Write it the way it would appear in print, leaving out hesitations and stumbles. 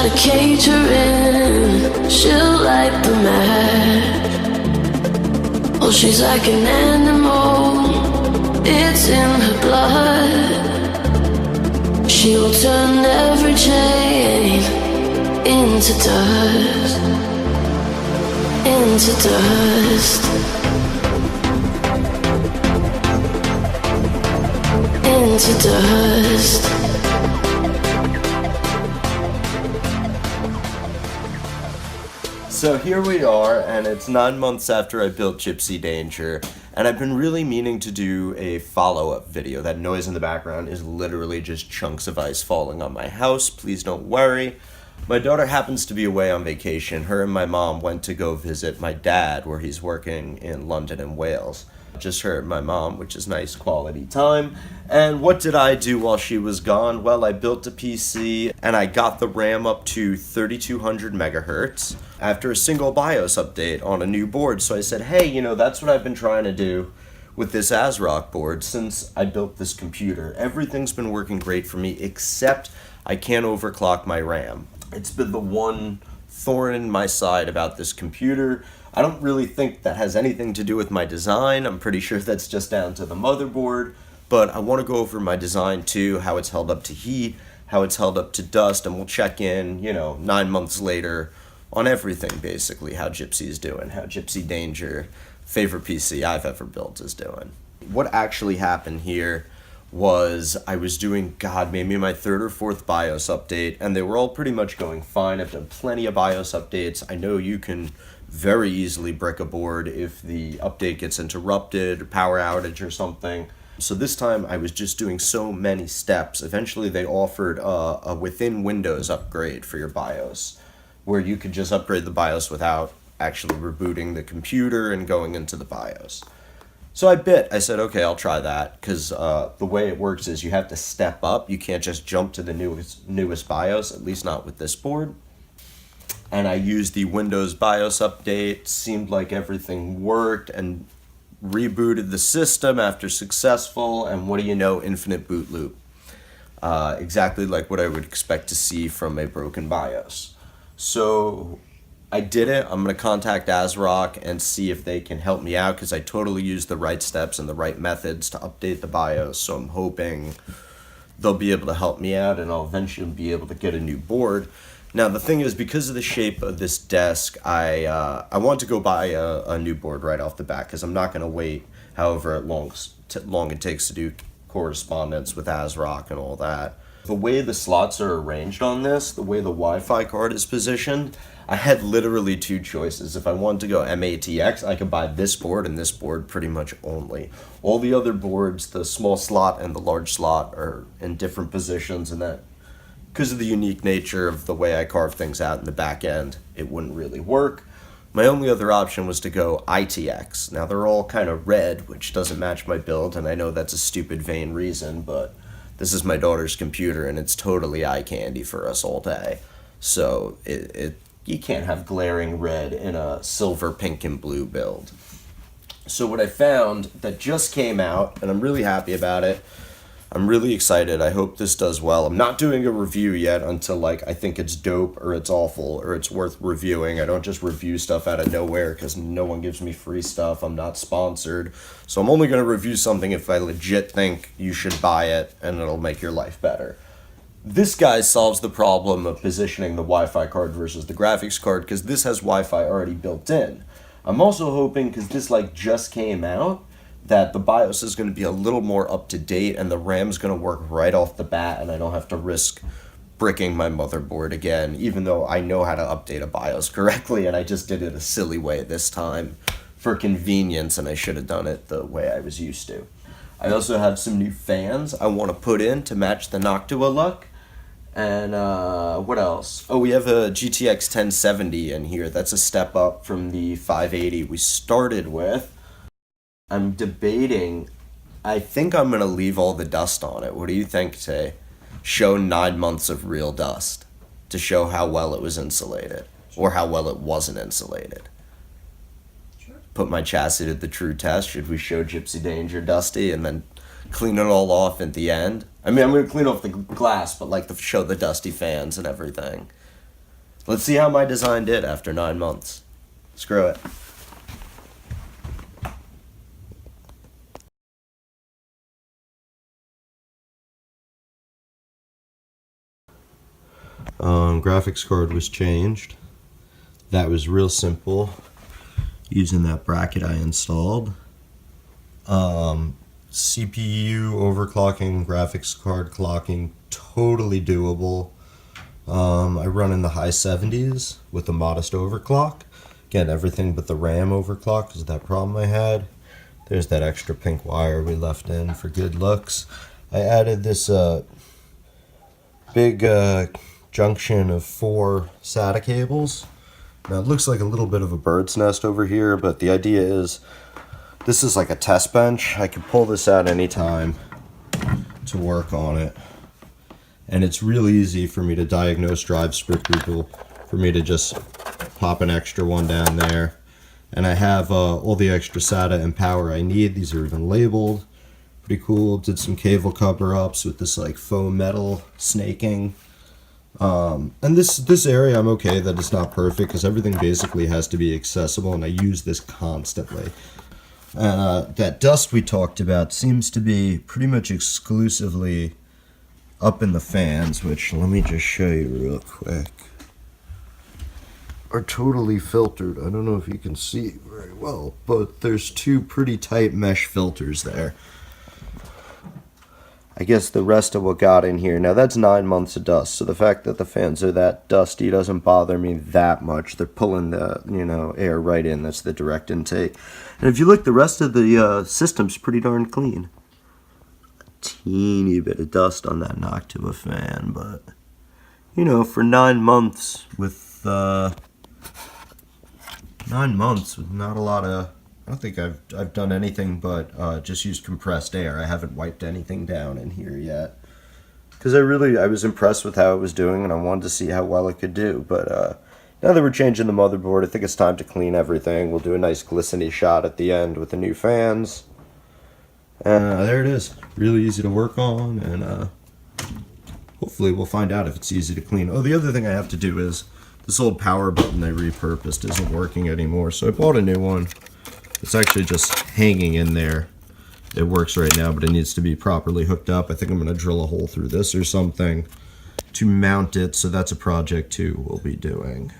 to cage her in. She'll light the match. Oh, she's like an animal, it's in her blood. She'll turn every chain into dust, into dust, into dust. So here we are, and it's 9 months after I built Gipsy Danger, and I've been really meaning to do a follow-up video. That noise in the background is literally just chunks of ice falling on my house. Please don't worry. My daughter happens to be away on vacation. Her and my mom went to go visit my dad, where he's working in London and Wales. Just her and my mom, which is nice quality time. And what did I do while she was gone? Well, I built a PC and I got the RAM up to 3200 megahertz after a single BIOS update on a new board. So I said, hey, you know, that's what I've been trying to do with this ASRock board since I built this computer. Everything's been working great for me, except I can't overclock my RAM. It's been the one thorn in my side about this computer. I don't really think that has anything to do with my design. I'm pretty sure that's just down to the motherboard. But I want to go over my design too, how it's held up to heat, how it's held up to dust, and we'll check in, 9 months later on everything, basically, how Gipsy's doing, how Gipsy Danger, favorite PC I've ever built, is doing. What actually happened here was I was doing, maybe my third or fourth BIOS update, and they were all pretty much going fine. I've done plenty of BIOS updates. I know you can very easily brick a board if the update gets interrupted, or power outage or something. So this time I was just doing so many steps. Eventually they offered a within Windows upgrade for your BIOS, where you could just upgrade the BIOS without actually rebooting the computer and going into the BIOS. So I said, okay, I'll try that, because the way it works is you have to step up. You can't just jump to the newest BIOS, at least not with this board. And I used the Windows BIOS update, seemed like everything worked, and rebooted the system after successful, and what do you know, infinite boot loop. Exactly like what I would expect to see from a broken BIOS. So I did it. I'm going to contact ASRock and see if they can help me out, because I totally used the right steps and the right methods to update the BIOS, so I'm hoping they'll be able to help me out and I'll eventually be able to get a new board. Now, the thing is, because of the shape of this desk, I want to go buy a new board right off the bat, because I'm not going to wait however long it takes to do correspondence with ASRock and all that. The way the slots are arranged on this, the way the Wi-Fi card is positioned, I had literally two choices. If I wanted to go MATX, I could buy this board and this board pretty much only. All the other boards, the small slot and the large slot, are in different positions, and that, because of the unique nature of the way I carve things out in the back end, it wouldn't really work. My only other option was to go ITX. Now, they're all kind of red, which doesn't match my build, and I know that's a stupid, vain reason, but this is my daughter's computer, and it's totally eye candy for us all day. So you can't have glaring red in a silver, pink, and blue build. So what I found that just came out, and I'm really happy about it, I'm really excited. I hope this does well. I'm not doing a review yet until I think it's dope or it's awful or it's worth reviewing. I don't just review stuff out of nowhere because no one gives me free stuff. I'm not sponsored. So I'm only going to review something if I legit think you should buy it and it'll make your life better. This guy solves the problem of positioning the Wi-Fi card versus the graphics card, because this has Wi-Fi already built in. I'm also hoping, because this just came out, that the BIOS is going to be a little more up to date and the RAM's going to work right off the bat, and I don't have to risk bricking my motherboard again, even though I know how to update a BIOS correctly, and I just did it a silly way this time for convenience, and I should have done it the way I was used to. I also have some new fans I want to put in to match the Noctua look. And what else? Oh, we have a GTX 1070 in here. That's a step up from the 580 we started with. I'm debating, I think I'm going to leave all the dust on it. What do you think, to show 9 months of real dust, to show how well it was insulated, or how well it wasn't insulated? Sure. Put my chassis to the true test. Should we show Gipsy Danger dusty and then clean it all off at the end? I mean, I'm going to clean off the glass, but show the dusty fans and everything. Let's see how my design did after 9 months. Screw it. Graphics card was changed. That was real simple using that bracket I installed. CPU overclocking, graphics card clocking, totally doable. I run in the high 70s with a modest overclock. Again, everything but the RAM overclock because of that problem I had. There's that extra pink wire we left in for good looks. I added this big junction of 4 SATA cables. Now it looks like a little bit of a bird's nest over here, but the idea is this is like a test bench. I can pull this out anytime to work on it. And it's real easy for me to diagnose drives for people, for me to just pop an extra one down there. And I have all the extra SATA and power I need. These are even labeled. Pretty cool. Did some cable cover-ups with this like faux metal snaking. And this area I'm okay that it's not perfect because everything basically has to be accessible, and I use this constantly. And that dust we talked about seems to be pretty much exclusively up in the fans, which let me just show you real quick. Are totally filtered. I don't know if you can see very well, but there's 2 pretty tight mesh filters there. I guess the rest of what got in here, now that's 9 months of dust, so the fact that the fans are that dusty doesn't bother me that much. They're pulling the, air right in. That's the direct intake. And if you look, the rest of the system's pretty darn clean. A teeny bit of dust on that knock to a fan, but, for 9 months with 9 months with not a lot of, I don't think I've done anything but just used compressed air. I haven't wiped anything down in here yet. Because I was impressed with how it was doing, and I wanted to see how well it could do. But now that we're changing the motherboard, I think it's time to clean everything. We'll do a nice glistening shot at the end with the new fans. And there it is. Really easy to work on, and hopefully we'll find out if it's easy to clean. Oh, the other thing I have to do is this old power button I repurposed isn't working anymore, so I bought a new one. It's actually just hanging in there. It works right now, but it needs to be properly hooked up. I think I'm going to drill a hole through this or something to mount it, so that's a project too we'll be doing.